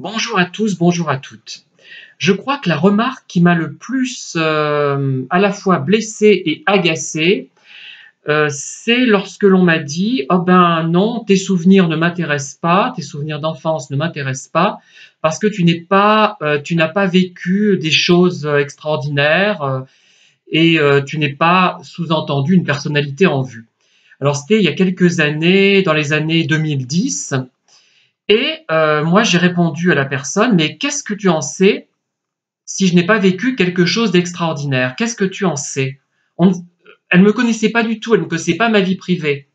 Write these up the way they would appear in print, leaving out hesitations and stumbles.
Bonjour à tous, bonjour à toutes. Je crois que la remarque qui m'a le plus à la fois blessé et agacé, c'est lorsque l'on m'a dit: «Oh ben non, tes souvenirs ne m'intéressent pas, tes souvenirs d'enfance ne m'intéressent pas, parce que tu n'as pas vécu des choses extraordinaires et tu n'es pas, sous-entendu, une personnalité en vue». Alors c'était il y a quelques années, dans les années 2010, et moi j'ai répondu à la personne: «Mais qu'est-ce que tu en sais si je n'ai pas vécu quelque chose d'extraordinaire? Qu'est-ce que tu en sais?» On Elle ne me connaissait pas du tout, elle ne connaissait pas ma vie privée.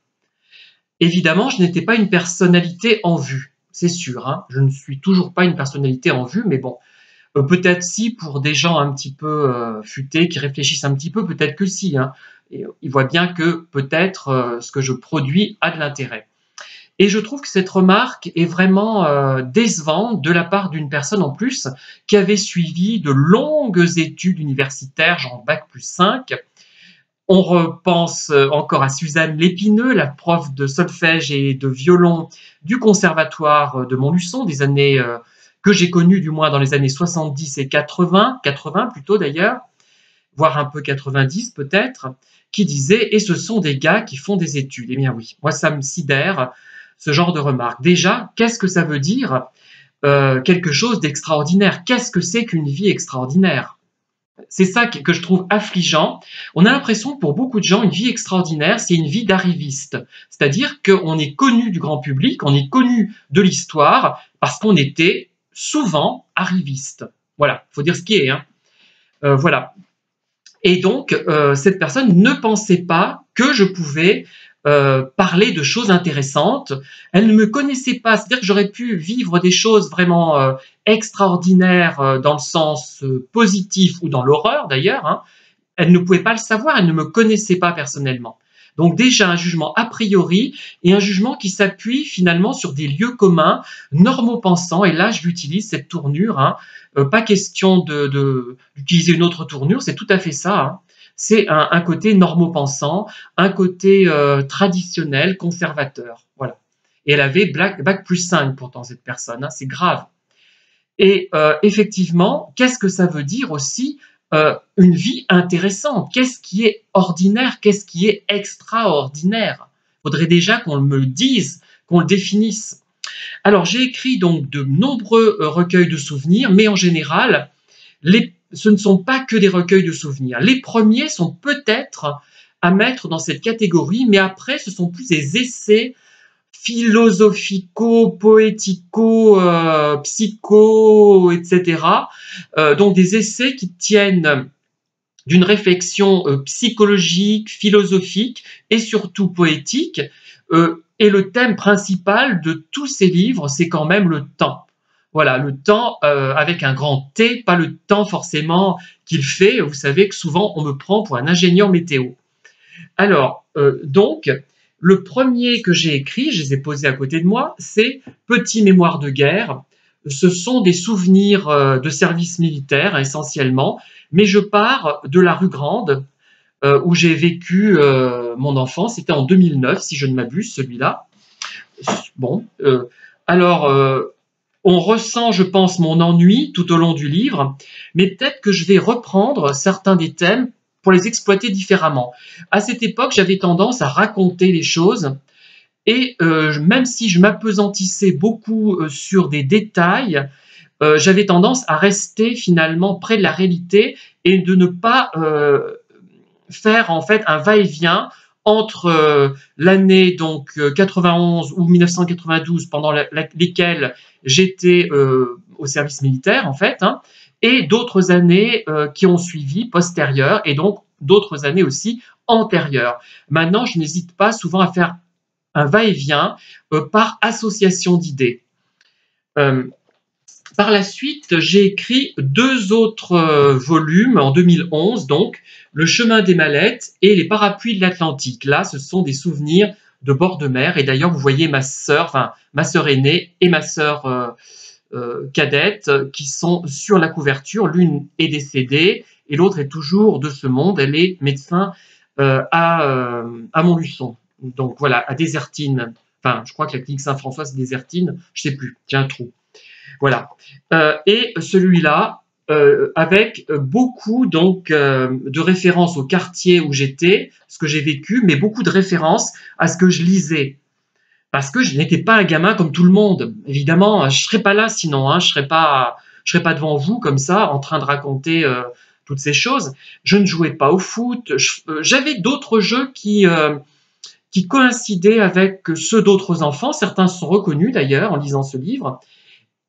Évidemment, je n'étais pas une personnalité en vue, c'est sûr, hein. Je ne suis toujours pas une personnalité en vue, mais bon, peut-être si pour des gens un petit peu, futés, qui réfléchissent un petit peu, peut-être que si, hein. Et ils voient bien que peut-être, ce que je produis a de l'intérêt. Et je trouve que cette remarque est vraiment décevante de la part d'une personne en plus qui avait suivi de longues études universitaires, genre bac+5. On repense encore à Suzanne Lépineux, la prof de solfège et de violon du conservatoire de Montluçon, des années que j'ai connues du moins dans les années 70 et 80, 80 plutôt d'ailleurs, voire un peu 90 peut-être, qui disait: «Et ce sont des gars qui font des études». Eh bien oui, moi ça me sidère, ce genre de remarque. Déjà, qu'est-ce que ça veut dire quelque chose d'extraordinaire? Qu'est-ce que c'est qu'une vie extraordinaire? C'est ça que je trouve affligeant. On a l'impression que pour beaucoup de gens, une vie extraordinaire, c'est une vie d'arriviste. C'est-à-dire qu'on est connu du grand public, on est connu de l'histoire parce qu'on était souvent arriviste. Voilà, il faut dire ce qui est, hein. Voilà. Et donc, cette personne ne pensait pas que je pouvais parler de choses intéressantes. Elle ne me connaissait pas, c'est-à-dire que j'aurais pu vivre des choses vraiment extraordinaires dans le sens positif ou dans l'horreur d'ailleurs, hein. Elle ne pouvait pas le savoir, elle ne me connaissait pas personnellement. Donc déjà un jugement a priori et un jugement qui s'appuie finalement sur des lieux communs, normaux-pensants, et là je l'utilise cette tournure, hein. Pas question d'utiliser une autre tournure, c'est tout à fait ça, hein. C'est un côté normaux-pensant, un côté traditionnel, conservateur, voilà. Et elle avait bac+5 pourtant cette personne, hein, c'est grave. Et effectivement, qu'est-ce que ça veut dire aussi une vie intéressante? Qu'est-ce qui est ordinaire? Qu'est-ce qui est extraordinaire? Il faudrait déjà qu'on me le dise, qu'on le définisse. Alors j'ai écrit donc de nombreux recueils de souvenirs, mais en général, ce ne sont pas que des recueils de souvenirs. Les premiers sont peut-être à mettre dans cette catégorie, mais après ce sont plus des essais philosophico, poético, psycho, etc. Donc des essais qui tiennent d'une réflexion psychologique, philosophique et surtout poétique. Et le thème principal de tous ces livres, c'est quand même le temps. Voilà, le temps avec un grand T, pas le temps forcément qu'il fait. Vous savez que souvent on me prend pour un ingénieur météo. Alors, donc, le premier que j'ai écrit, je les ai posés à côté de moi, c'est Petit mémoire de guerre. Ce sont des souvenirs de service militaire essentiellement, mais je pars de la rue Grande, où j'ai vécu mon enfance. C'était en 2009, si je ne m'abuse, celui-là. Bon, alors, on ressent, je pense, mon ennui tout au long du livre, mais peut-être que je vais reprendre certains des thèmes pour les exploiter différemment. À cette époque, j'avais tendance à raconter les choses et même si je m'apesantissais beaucoup sur des détails, j'avais tendance à rester finalement près de la réalité et de ne pas faire en fait un va-et-vient entre l'année donc 91 ou 1992 pendant lesquelles j'étais au service militaire en fait, hein, et d'autres années qui ont suivi postérieures et donc d'autres années aussi antérieures. Maintenant, je n'hésite pas souvent à faire un va-et-vient par association d'idées. Euh, Par la suite, j'ai écrit deux autres volumes en 2011, donc Le chemin des mallettes et Les parapluies de l'Atlantique. Là, ce sont des souvenirs de bord de mer. Et d'ailleurs, vous voyez ma sœur, enfin ma sœur aînée et ma sœur cadette qui sont sur la couverture. L'une est décédée et l'autre est toujours de ce monde. Elle est médecin à Montluçon. Donc voilà, à Désertine. Enfin, je crois que la clinique Saint-François, c'est Désertine. Je ne sais plus, j'ai un trou. Voilà. Et celui-là, avec beaucoup donc de références au quartier où j'étais, ce que j'ai vécu, mais beaucoup de références à ce que je lisais. Parce que je n'étais pas un gamin comme tout le monde. Évidemment, je serais pas là sinon, hein, je serais pas devant vous comme ça, en train de raconter toutes ces choses. Je ne jouais pas au foot. J'avais d'autres jeux qui coïncidaient avec ceux d'autres enfants. Certains se sont reconnus d'ailleurs en lisant ce livre,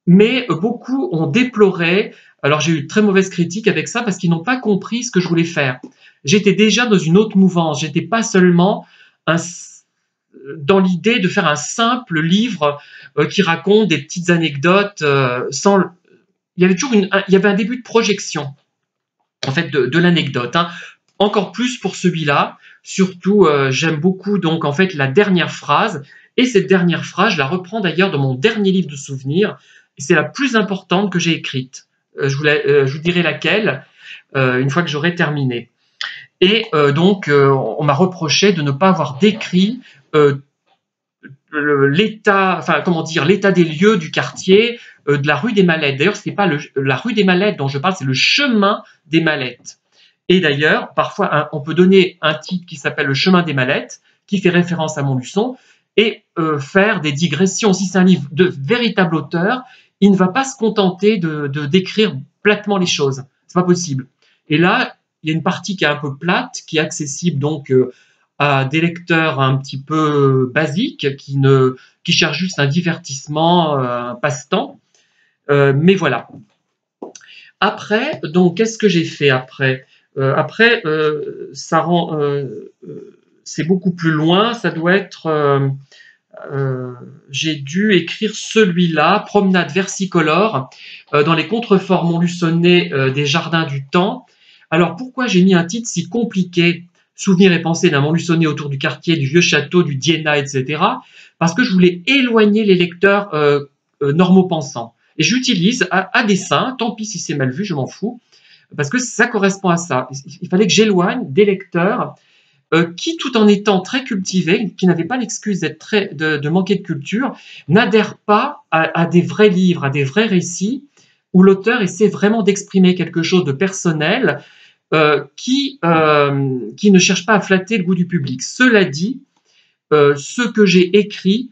mais beaucoup ont déploré. Alors j'ai eu de très mauvaises critiques avec ça parce qu'ils n'ont pas compris ce que je voulais faire. J'étais déjà dans une autre mouvance. J'étais pas seulement un dans l'idée de faire un simple livre qui raconte des petites anecdotes sans. Il y avait toujours il y avait un début de projection en fait de l'anecdote. Hein. Encore plus pour celui-là. Surtout, j'aime beaucoup donc en fait la dernière phrase. Et cette dernière phrase, je la reprends d'ailleurs dans mon dernier livre de souvenirs. C'est la plus importante que j'ai écrite. Je vous dirai laquelle une fois que j'aurai terminé. Et donc, on m'a reproché de ne pas avoir décrit l'état, enfin comment dire, l'état des lieux du quartier, de la rue des Mallettes. D'ailleurs, ce n'est pas la rue des Mallettes dont je parle, c'est le chemin des Mallettes. Et d'ailleurs, parfois, on peut donner un titre qui s'appelle le chemin des Mallettes, qui fait référence à Montluçon, et faire des digressions. Si c'est un livre de véritable auteur, il ne va pas se contenter de décrire platement les choses. C'est pas possible. Et là, il y a une partie qui est un peu plate, qui est accessible donc à des lecteurs un petit peu basiques qui cherchent juste un divertissement, un passe-temps. Mais voilà. Après, donc, qu'est-ce que j'ai fait après après, ça rend, c'est beaucoup plus loin. Ça doit être. J'ai dû écrire celui-là, Promenade versicolore, dans les contreforts montluçonnais des Jardins du Temps. Alors pourquoi j'ai mis un titre si compliqué, Souvenirs et pensées d'un Montluçonné autour du quartier, du vieux château, du Dienna, etc. Parce que je voulais éloigner les lecteurs normaux-pensants. Et j'utilise à dessein, tant pis si c'est mal vu, je m'en fous, parce que ça correspond à ça. Il fallait que j'éloigne des lecteurs qui, tout en étant très cultivés, qui n'avaient pas l'excuse de manquer de culture, n'adhèrent pas à des vrais livres, à des vrais récits, où l'auteur essaie vraiment d'exprimer quelque chose de personnel qui ne cherche pas à flatter le goût du public. Cela dit, ce que j'ai écrit,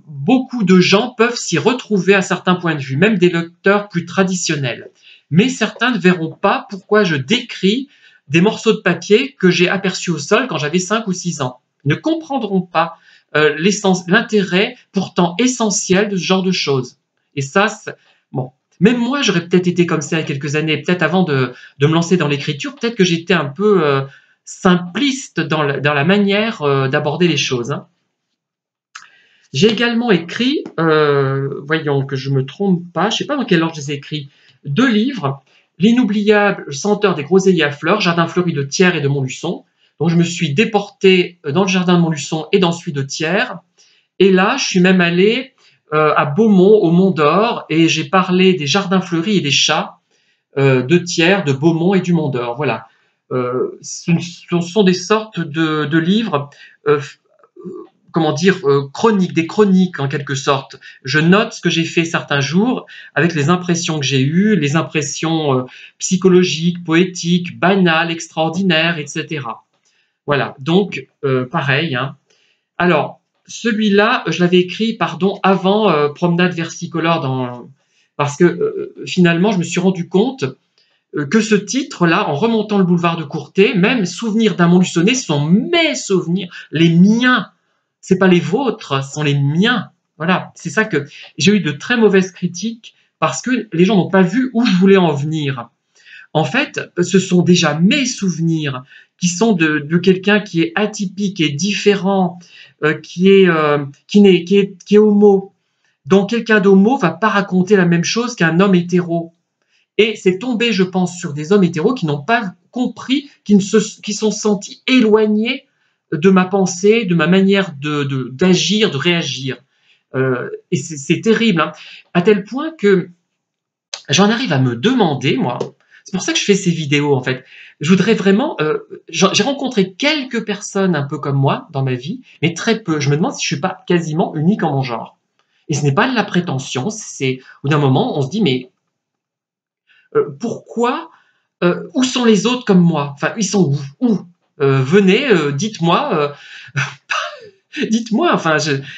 beaucoup de gens peuvent s'y retrouver à certains points de vue, même des lecteurs plus traditionnels. Mais certains ne verront pas pourquoi je décris des morceaux de papier que j'ai aperçus au sol quand j'avais 5 ou 6 ans. Ils ne comprendront pas l'intérêt pourtant essentiel de ce genre de choses. Et ça, bon, même moi, j'aurais peut-être été comme ça il y a quelques années, peut-être avant de me lancer dans l'écriture, peut-être que j'étais un peu simpliste dans la manière d'aborder les choses. Hein. J'ai également écrit, voyons que je ne me trompe pas, je ne sais pas dans quel ordre je les ai écrits, 2 livres, L'inoubliable senteur des groseilliers à fleurs, Jardin fleuri de Thiers et de Montluçon. Donc je me suis déporté dans le jardin de Montluçon et dans celui de Thiers. Et là, je suis même allé à Beaumont, au Mont d'Or, et j'ai parlé des jardins fleuris et des chats de Thiers, de Beaumont et du Mont d'Or. Voilà. Ce sont des sortes de livres comment dire, chroniques, des chroniques en quelque sorte. Je note ce que j'ai fait certains jours avec les impressions que j'ai eues, les impressions psychologiques, poétiques, banales, extraordinaires, etc. Voilà, donc pareil. Hein. Alors, celui-là, je l'avais écrit, pardon, avant Promenade versicolore, parce que finalement, je me suis rendu compte que ce titre-là, en remontant le boulevard de Courtet, même Souvenirs d'un Montluçonné, sont mes souvenirs, les miens. C'est pas les vôtres, ce sont les miens. Voilà, c'est ça que j'ai eu de très mauvaises critiques parce que les gens n'ont pas vu où je voulais en venir. En fait, ce sont déjà mes souvenirs qui sont de quelqu'un qui est atypique et différent, qui est homo. Donc quelqu'un d'homo va pas raconter la même chose qu'un homme hétéro. Et c'est tombé, je pense, sur des hommes hétéros qui n'ont pas compris, qui sont sentis éloignés de ma pensée, de ma manière d'agir, de réagir. Et c'est terrible, hein, à tel point que j'en arrive à me demander, moi, c'est pour ça que je fais ces vidéos, en fait. Je voudrais vraiment... j'ai rencontré quelques personnes un peu comme moi dans ma vie, mais très peu. Je me demande si je ne suis pas quasiment unique en mon genre. Et ce n'est pas de la prétention, c'est au bout d'un moment, on se dit, mais pourquoi, où sont les autres comme moi? Enfin, ils sont où? Venez, dites-moi, dites-moi, enfin,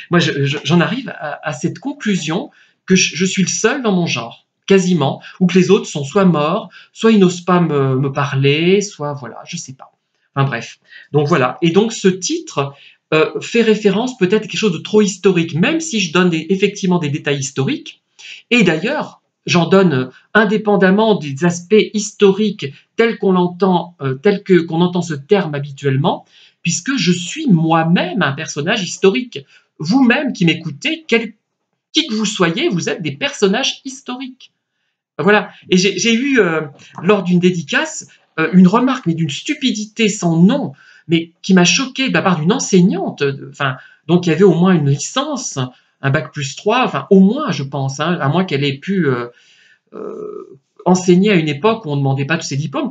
moi, j'en arrive à cette conclusion que je suis le seul dans mon genre, quasiment, ou que les autres sont soit morts, soit ils n'osent pas me parler, soit voilà, je sais pas. Enfin bref. Donc voilà. Et donc ce titre fait référence peut-être à quelque chose de trop historique, même si je donne effectivement des détails historiques. Et d'ailleurs, j'en donne indépendamment des aspects historiques tels qu'on l'entend, qu'on entend ce terme habituellement, puisque je suis moi-même un personnage historique. Vous-même qui m'écoutez, qui que vous soyez, vous êtes des personnages historiques. Voilà. Et j'ai eu, lors d'une dédicace, une remarque, mais d'une stupidité sans nom, mais qui m'a choqué de la part d'une enseignante, enfin, donc il y avait au moins une licence, un bac+3, enfin, au moins, je pense, hein, à moins qu'elle ait pu enseigner à une époque où on ne demandait pas tous ces diplômes,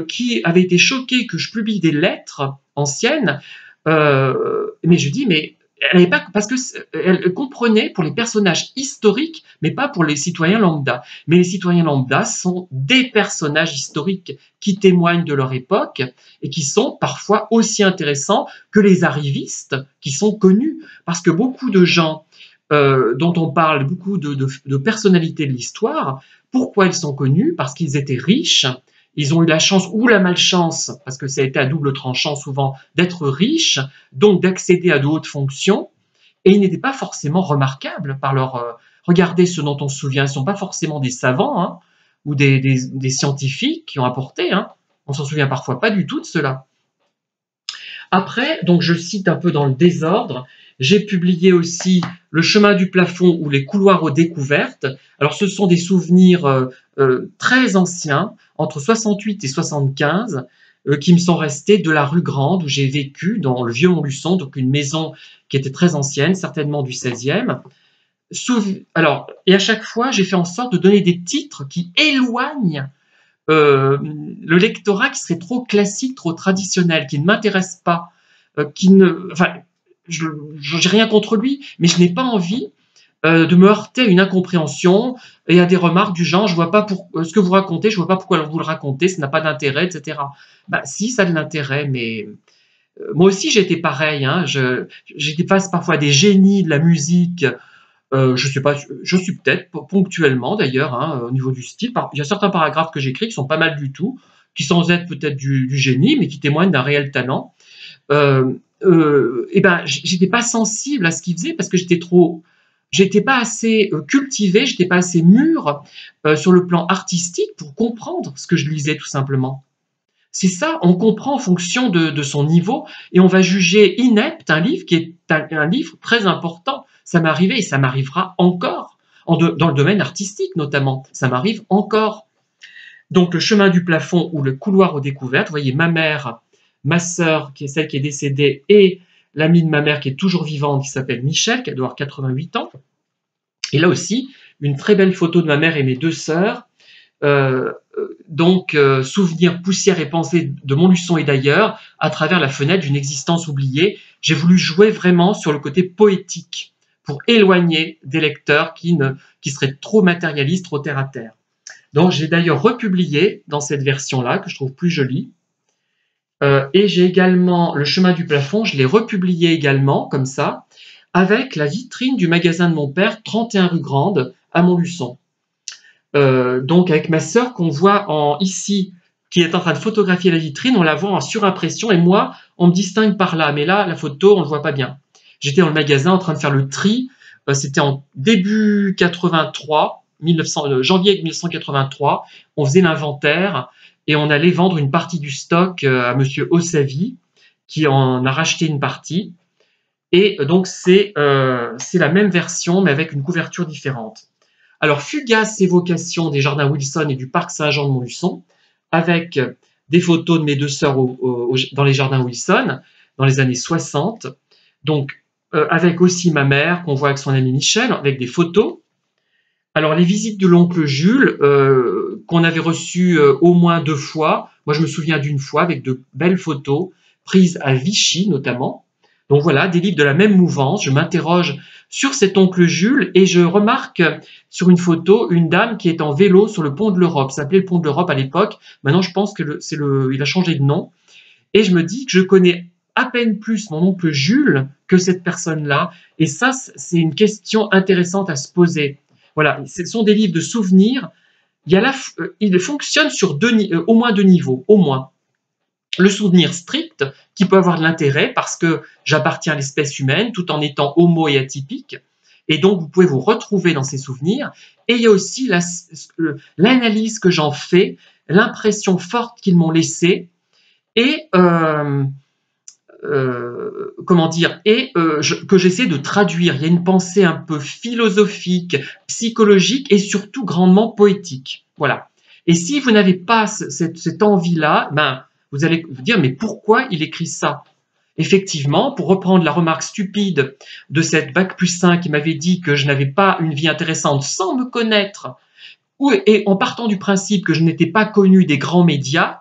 qui avait été choquée que je publie des lettres anciennes, mais je dis, mais elle n'avait pas, parce que elle comprenait pour les personnages historiques, mais pas pour les citoyens lambda. Mais les citoyens lambda sont des personnages historiques qui témoignent de leur époque et qui sont parfois aussi intéressants que les arrivistes qui sont connus, parce que beaucoup de gens dont on parle, beaucoup de personnalités de l'histoire, pourquoi ils sont connus? Parce qu'ils étaient riches, ils ont eu la chance ou la malchance, parce que ça a été à double tranchant souvent, d'être riches, donc d'accéder à de hautes fonctions, et ils n'étaient pas forcément remarquables par leur... regardez ceux dont on se souvient, ils ne sont pas forcément des savants, hein, ou des scientifiques qui ont apporté, hein. On s'en souvient parfois pas du tout de cela. Après, donc je cite un peu dans le désordre, j'ai publié aussi Le chemin du plafond ou Les couloirs aux découvertes. Alors ce sont des souvenirs très anciens, entre 68 et 75, qui me sont restés de la rue Grande où j'ai vécu dans le vieux Montluçon, donc une maison qui était très ancienne, certainement du 16e. Alors, et à chaque fois, j'ai fait en sorte de donner des titres qui éloignent le lectorat qui serait trop classique, trop traditionnel, qui ne m'intéresse pas, enfin, je n'ai rien contre lui, mais je n'ai pas envie de me heurter à une incompréhension et à des remarques du genre, je vois pas ce que vous racontez, je vois pas pourquoi vous le racontez, ça n'a pas d'intérêt, etc. Bah, si, ça a de l'intérêt, mais moi aussi j'étais pareil, hein, j'étais face parfois à des génies de la musique. Je sais pas, je suis peut-être ponctuellement d'ailleurs, hein, au niveau du style. Il y a certains paragraphes que j'écris qui sont pas mal du tout, qui sans être peut-être du génie, mais qui témoignent d'un réel talent. Et ben, j'étais pas sensible à ce qu'il faisait parce que j'étais pas assez cultivé, j'étais pas assez mûr sur le plan artistique pour comprendre ce que je lisais tout simplement. C'est ça, on comprend en fonction de son niveau et on va juger inepte un livre qui est un livre très important. Ça m'est arrivé et ça m'arrivera encore, dans le domaine artistique notamment, ça m'arrive encore. Donc le chemin du plafond ou le couloir aux découvertes, vous voyez ma mère, ma sœur, qui est celle qui est décédée, et l'amie de ma mère qui est toujours vivante, qui s'appelle Michel, qui doit avoir 88 ans. Et là aussi, une très belle photo de ma mère et mes deux sœurs. Souvenirs, poussière et pensées de Montluçon et d'ailleurs, à travers la fenêtre d'une existence oubliée. J'ai voulu jouer vraiment sur le côté poétique pour éloigner des lecteurs qui seraient trop matérialistes, trop terre à terre. Donc j'ai d'ailleurs republié dans cette version-là, que je trouve plus jolie. Et j'ai également Le chemin du plafond, je l'ai republié également, comme ça, avec la vitrine du magasin de mon père, 31 rue Grande, à Montluçon. Donc avec ma sœur qu'on voit ici, qui est en train de photographier la vitrine, on la voit en surimpression et moi, on me distingue par là, mais là, la photo, on ne le voit pas bien. J'étais dans le magasin en train de faire le tri, c'était en début 83, janvier 1983, on faisait l'inventaire et on allait vendre une partie du stock à monsieur Ossavi, qui en a racheté une partie. Et donc c'est la même version, mais avec une couverture différente. Alors, fugace évocation des jardins Wilson et du parc Saint-Jean de Montluçon, avec des photos de mes deux sœurs dans les jardins Wilson, dans les années 60. Donc, avec aussi ma mère, qu'on voit avec son ami Michel, avec des photos. Alors, les visites de l'oncle Jules, qu'on avait reçues au moins 2 fois. Moi, je me souviens d'une fois, avec de belles photos, prises à Vichy, notamment. Donc voilà, des livres de la même mouvance. Je m'interroge sur cet oncle Jules et je remarque sur une photo une dame qui est en vélo sur le pont de l'Europe. Ça s'appelait le pont de l'Europe à l'époque. Maintenant, je pense que il a changé de nom. Et je me dis que je connais à peine plus mon oncle Jules que cette personne-là. Et ça, c'est une question intéressante à se poser. Voilà, ce sont des livres de souvenirs. Il fonctionne sur au moins deux niveaux, au moins. Le souvenir strict, qui peut avoir de l'intérêt parce que j'appartiens à l'espèce humaine tout en étant homo et atypique. Et donc, vous pouvez vous retrouver dans ces souvenirs. Et il y a aussi l'analyse que j'en fais, l'impression forte qu'ils m'ont laissée et que j'essaie de traduire. Il y a une pensée un peu philosophique, psychologique et surtout grandement poétique. Voilà. Et si vous n'avez pas cette envie-là, ben, vous allez vous dire, mais pourquoi il écrit ça? Effectivement, pour reprendre la remarque stupide de cette Bac+5 qui m'avait dit que je n'avais pas une vie intéressante sans me connaître, et en partant du principe que je n'étais pas connu des grands médias,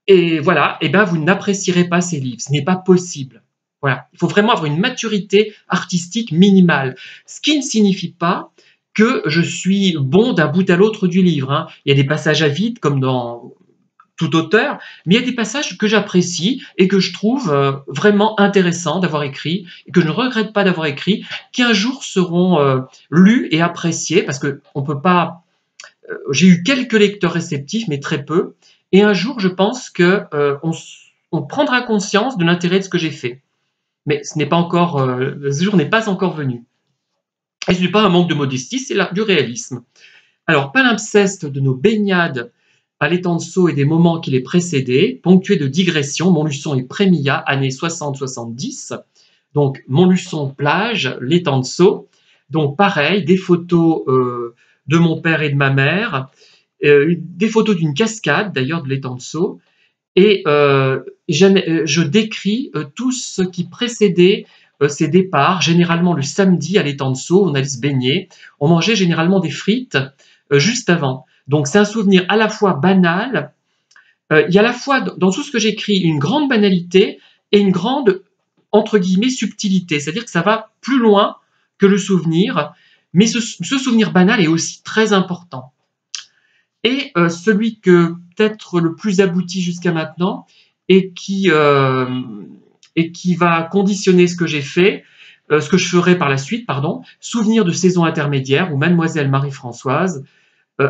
et voilà, et ben vous n'apprécierez pas ces livres. Ce n'est pas possible. Voilà. Il faut vraiment avoir une maturité artistique minimale. Ce qui ne signifie pas que je suis bon d'un bout à l'autre du livre. Hein. Il y a des passages à vide, comme dans tout auteur, mais il y a des passages que j'apprécie et que je trouve vraiment intéressants d'avoir écrit, et que je ne regrette pas d'avoir écrit, qui un jour seront lus et appréciés, parce que on peut pas... j'ai eu quelques lecteurs réceptifs, mais très peu. Et un jour, je pense que on prendra conscience de l'intérêt de ce que j'ai fait. Mais ce n'est pas encore, ce jour n'est pas encore venu. Et ce n'est pas un manque de modestie, c'est du réalisme. Alors, palimpseste de nos baignades à l'étang de Sceaux et des moments qui les précédaient, ponctués de digressions, Montluçon et Prémillat, années 60-70. Donc, Montluçon, plage, l'étang de Sceaux. Donc, pareil, des photos de mon père et de ma mère, des photos d'une cascade, d'ailleurs, de l'étang de Sceaux. Et je décris tout ce qui précédait ces départs, généralement le samedi à l'étang de Sceaux, on allait se baigner. On mangeait généralement des frites juste avant. Donc c'est un souvenir à la fois banal, il y a à la fois dans tout ce que j'écris une grande banalité et une grande, entre guillemets, subtilité. C'est-à-dire que ça va plus loin que le souvenir, mais ce souvenir banal est aussi très important. Et celui que peut-être le plus abouti jusqu'à maintenant et qui va conditionner ce que j'ai fait, ce que je ferai par la suite, pardon, Souvenir de saison intermédiaire, où Mademoiselle Marie-Françoise,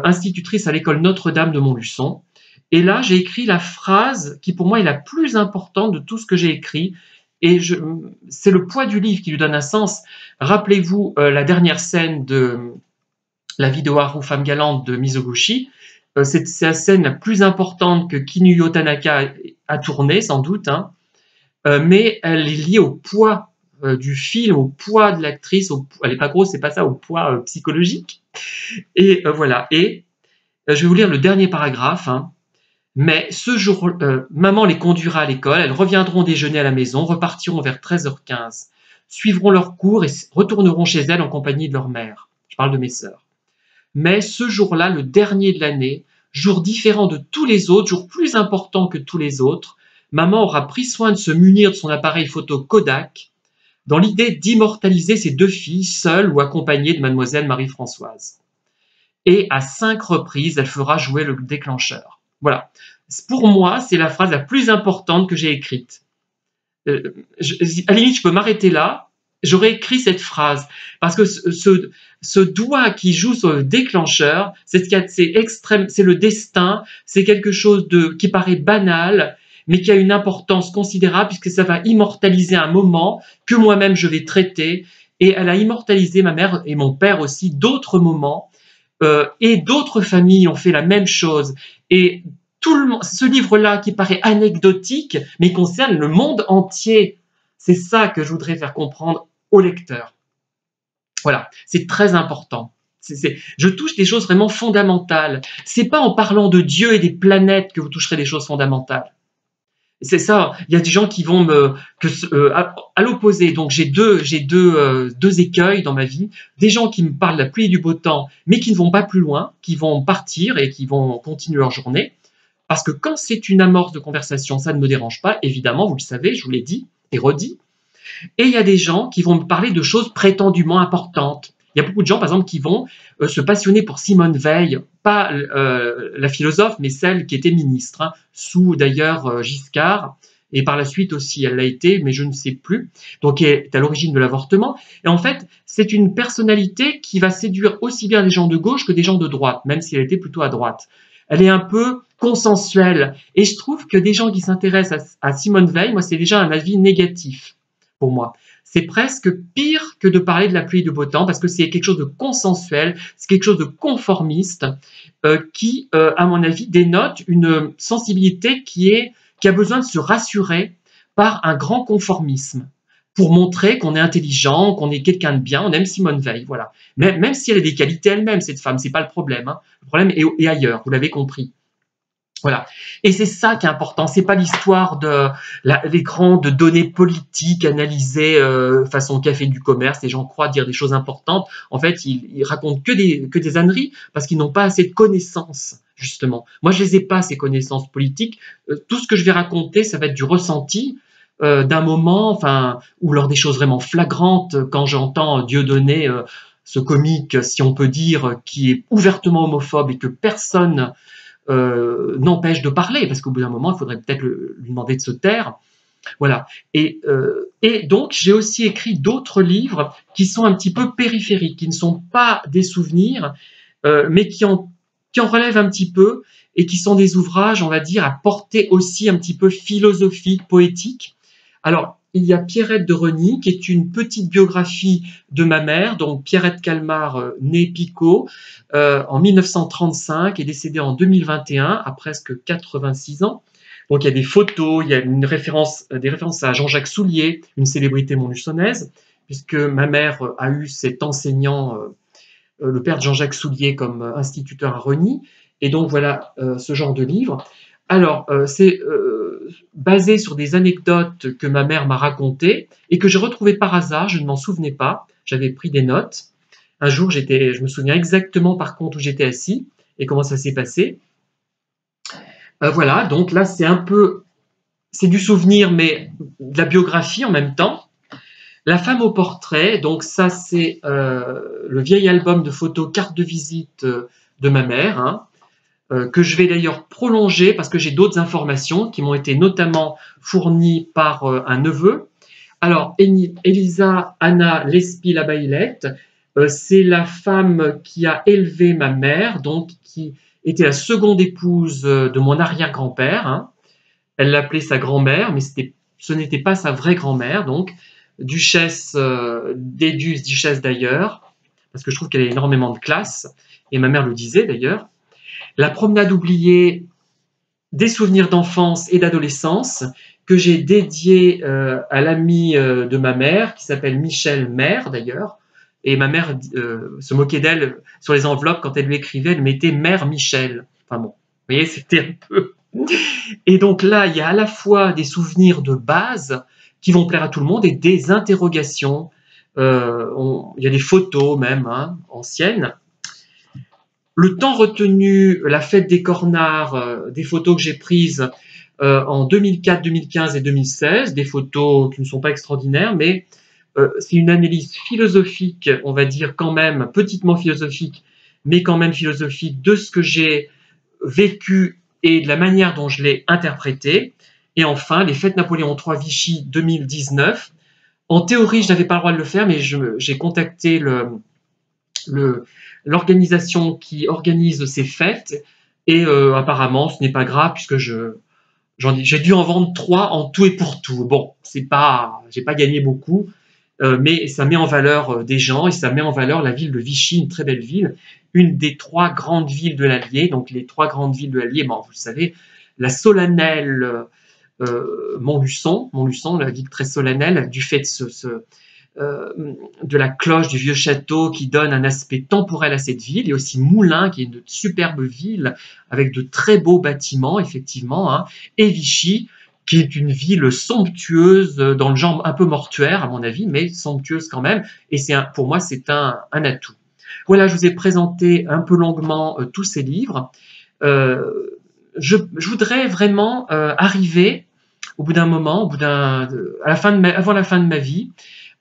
institutrice à l'école Notre-Dame de Montluçon. Et là, j'ai écrit la phrase qui pour moi est la plus importante de tout ce que j'ai écrit. Et c'est le poids du livre qui lui donne un sens. Rappelez-vous la dernière scène de la vidéo Haru Femme Galante de Mizoguchi. C'est la scène la plus importante que Kinuyo Tanaka a tournée, sans doute, hein. Mais elle est liée au poids du film, au poids de l'actrice. Elle n'est pas grosse, c'est pas ça, au poids psychologique. Et voilà. Et je vais vous lire le dernier paragraphe. Hein. Mais ce jour, maman les conduira à l'école, elles reviendront déjeuner à la maison, repartiront vers 13h15, suivront leurs cours et retourneront chez elles en compagnie de leur mère. Je parle de mes sœurs. Mais ce jour-là, le dernier de l'année, jour différent de tous les autres, jour plus important que tous les autres, maman aura pris soin de se munir de son appareil photo Kodak dans l'idée d'immortaliser ses deux filles, seules ou accompagnées de mademoiselle Marie-Françoise. Et à 5 reprises, elle fera jouer le déclencheur. Voilà. Pour moi, c'est la phrase la plus importante que j'ai écrite. À la limite, je peux m'arrêter là. J'aurais écrit cette phrase parce que ce doigt qui joue sur le déclencheur, c'est extrême, c'est le destin, c'est quelque chose qui paraît banal, mais qui a une importance considérable puisque ça va immortaliser un moment que moi-même je vais traiter. Et elle a immortalisé, ma mère et mon père aussi, d'autres moments, et d'autres familles ont fait la même chose. Et ce livre-là qui paraît anecdotique, mais concerne le monde entier. C'est ça que je voudrais faire comprendre au lecteur. Voilà, c'est très important. Je touche des choses vraiment fondamentales. C'est pas en parlant de Dieu et des planètes que vous toucherez des choses fondamentales. C'est ça. Il y a des gens qui vont à l'opposé. Donc j'ai deux écueils dans ma vie. Des gens qui me parlent de la pluie et du beau temps, mais qui ne vont pas plus loin, qui vont partir et qui vont continuer leur journée. Parce que quand c'est une amorce de conversation, ça ne me dérange pas. Évidemment, vous le savez, je vous l'ai dit et redit. Et il y a des gens qui vont me parler de choses prétendument importantes. Il y a beaucoup de gens, par exemple, qui vont se passionner pour Simone Veil, pas la philosophe, mais celle qui était ministre, hein, sous d'ailleurs Giscard, et par la suite aussi elle l'a été, mais je ne sais plus, donc elle est à l'origine de l'avortement. Et en fait, c'est une personnalité qui va séduire aussi bien des gens de gauche que des gens de droite, même si elle était plutôt à droite. Elle est un peu consensuelle, et je trouve que des gens qui s'intéressent à Simone Veil, moi c'est déjà un avis négatif pour moi. C'est presque pire que de parler de la pluie et du beau temps, parce que c'est quelque chose de consensuel, c'est quelque chose de conformiste, qui, à mon avis, dénote une sensibilité qui a besoin de se rassurer par un grand conformisme, pour montrer qu'on est intelligent, qu'on est quelqu'un de bien, on aime Simone Veil, voilà. Même si elle a des qualités elle-même, cette femme, c'est pas le problème, hein. Le problème est ailleurs, vous l'avez compris. Voilà. Et c'est ça qui est important. C'est pas l'histoire de les grandes données politiques analysées façon café du commerce. Les gens croient dire des choses importantes. En fait, ils racontent que des âneries parce qu'ils n'ont pas assez de connaissances, justement. Moi, je les ai pas, ces connaissances politiques. Tout ce que je vais raconter, ça va être du ressenti d'un moment, enfin, ou lors des choses vraiment flagrantes, quand j'entends Dieudonné, ce comique, si on peut dire, qui est ouvertement homophobe et que personne n'empêche de parler, parce qu'au bout d'un moment, il faudrait peut-être lui demander de se taire. Voilà. Et donc, j'ai aussi écrit d'autres livres qui sont un petit peu périphériques, qui ne sont pas des souvenirs, mais qui en relèvent un petit peu, et qui sont des ouvrages, on va dire, à portée aussi un petit peu philosophique, poétique. Alors, il y a Pierrette de Reny, qui est une petite biographie de ma mère, donc Pierrette Calmar, née Picot, en 1935 et décédée en 2021, à presque 86 ans. Donc il y a des photos, il y a des références à Jean-Jacques Soulier, une célébrité montluçonnaise, puisque ma mère a eu cet enseignant, le père de Jean-Jacques Soulier, comme instituteur à Reny. Et donc voilà ce genre de livre. Alors, c'est basé sur des anecdotes que ma mère m'a racontées et que j'ai retrouvées par hasard, je ne m'en souvenais pas, j'avais pris des notes. Un jour, je me souviens exactement par contre où j'étais assis et comment ça s'est passé. Voilà, donc là c'est du souvenir, mais de la biographie en même temps. La femme au portrait, donc ça c'est le vieil album de photos carte de visite de ma mère, hein, que je vais d'ailleurs prolonger parce que j'ai d'autres informations qui m'ont été notamment fournies par un neveu. Alors, Elisa Anna Lespi-Labaillette, c'est la femme qui a élevé ma mère, donc qui était la seconde épouse de mon arrière-grand-père, hein. Elle l'appelait sa grand-mère, mais ce n'était pas sa vraie grand-mère, donc duchesse d'Edus, duchesse d'ailleurs, parce que je trouve qu'elle a énormément de classe, et ma mère le disait d'ailleurs. La promenade oubliée, des souvenirs d'enfance et d'adolescence que j'ai dédié à l'ami de ma mère, qui s'appelle Michel Mère d'ailleurs. Et ma mère se moquait d'elle sur les enveloppes quand elle lui écrivait, elle mettait Mère Michel. Enfin bon, vous voyez, c'était un peu... Et donc là, il y a à la fois des souvenirs de base qui vont plaire à tout le monde et des interrogations. Il y a des photos même, hein, anciennes. Le temps retenu, la fête des cornards, des photos que j'ai prises en 2004, 2015 et 2016, des photos qui ne sont pas extraordinaires, mais c'est une analyse philosophique, on va dire quand même, petitement philosophique, mais quand même philosophique de ce que j'ai vécu et de la manière dont je l'ai interprété. Et enfin, les fêtes Napoléon III Vichy 2019. En théorie, je n'avais pas le droit de le faire, mais j'ai contacté l'organisation qui organise ces fêtes et apparemment ce n'est pas grave puisque j'ai dû en vendre 3 en tout et pour tout. Bon, j'ai pas gagné beaucoup, mais ça met en valeur des gens et ça met en valeur la ville de Vichy, une très belle ville, une des 3 grandes villes de l'Allier. Donc les 3 grandes villes de l'Allier, bon, vous le savez, la solennelle Montluçon, la ville très solennelle, du fait de la cloche du vieux château qui donne un aspect temporel à cette ville, et aussi Moulins qui est une superbe ville avec de très beaux bâtiments effectivement, hein, et Vichy qui est une ville somptueuse dans le genre un peu mortuaire à mon avis, mais somptueuse quand même, et pour moi c'est un atout. Voilà, je vous ai présenté un peu longuement tous ces livres. Je voudrais vraiment arriver au bout d'un moment, avant la fin de ma vie,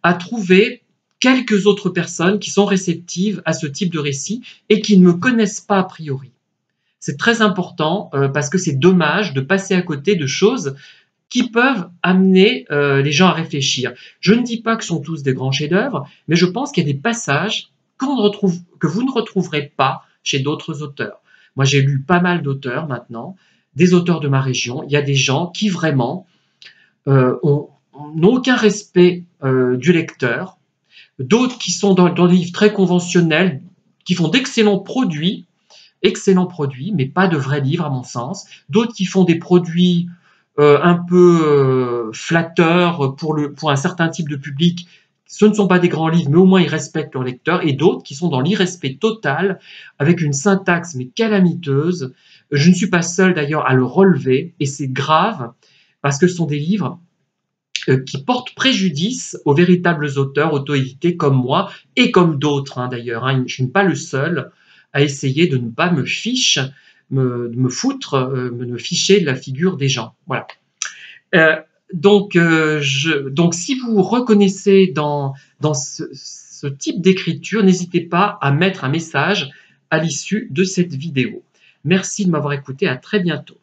à trouver quelques autres personnes qui sont réceptives à ce type de récit et qui ne me connaissent pas a priori. C'est très important parce que c'est dommage de passer à côté de choses qui peuvent amener les gens à réfléchir. Je ne dis pas que ce sont tous des grands chefs-d'œuvre, mais je pense qu'il y a des passages que vous ne retrouverez pas chez d'autres auteurs. Moi, j'ai lu pas mal d'auteurs maintenant, des auteurs de ma région. Il y a des gens qui vraiment n'ont aucun respect du lecteur, d'autres qui sont dans des livres très conventionnels, qui font excellents produits, mais pas de vrais livres à mon sens, d'autres qui font des produits un peu flatteurs pour un certain type de public. Ce ne sont pas des grands livres, mais au moins ils respectent leur lecteur, et d'autres qui sont dans l'irrespect total, avec une syntaxe mais calamiteuse. Je ne suis pas seul d'ailleurs à le relever, et c'est grave, parce que ce sont des livres qui portent préjudice aux véritables auteurs auto-édités comme moi, et comme d'autres d'ailleurs. Je ne suis pas le seul à essayer de ne pas me ficher de me ficher de la figure des gens. Voilà. Donc, si vous reconnaissez dans ce type d'écriture, n'hésitez pas à mettre un message à l'issue de cette vidéo. Merci de m'avoir écouté, à très bientôt.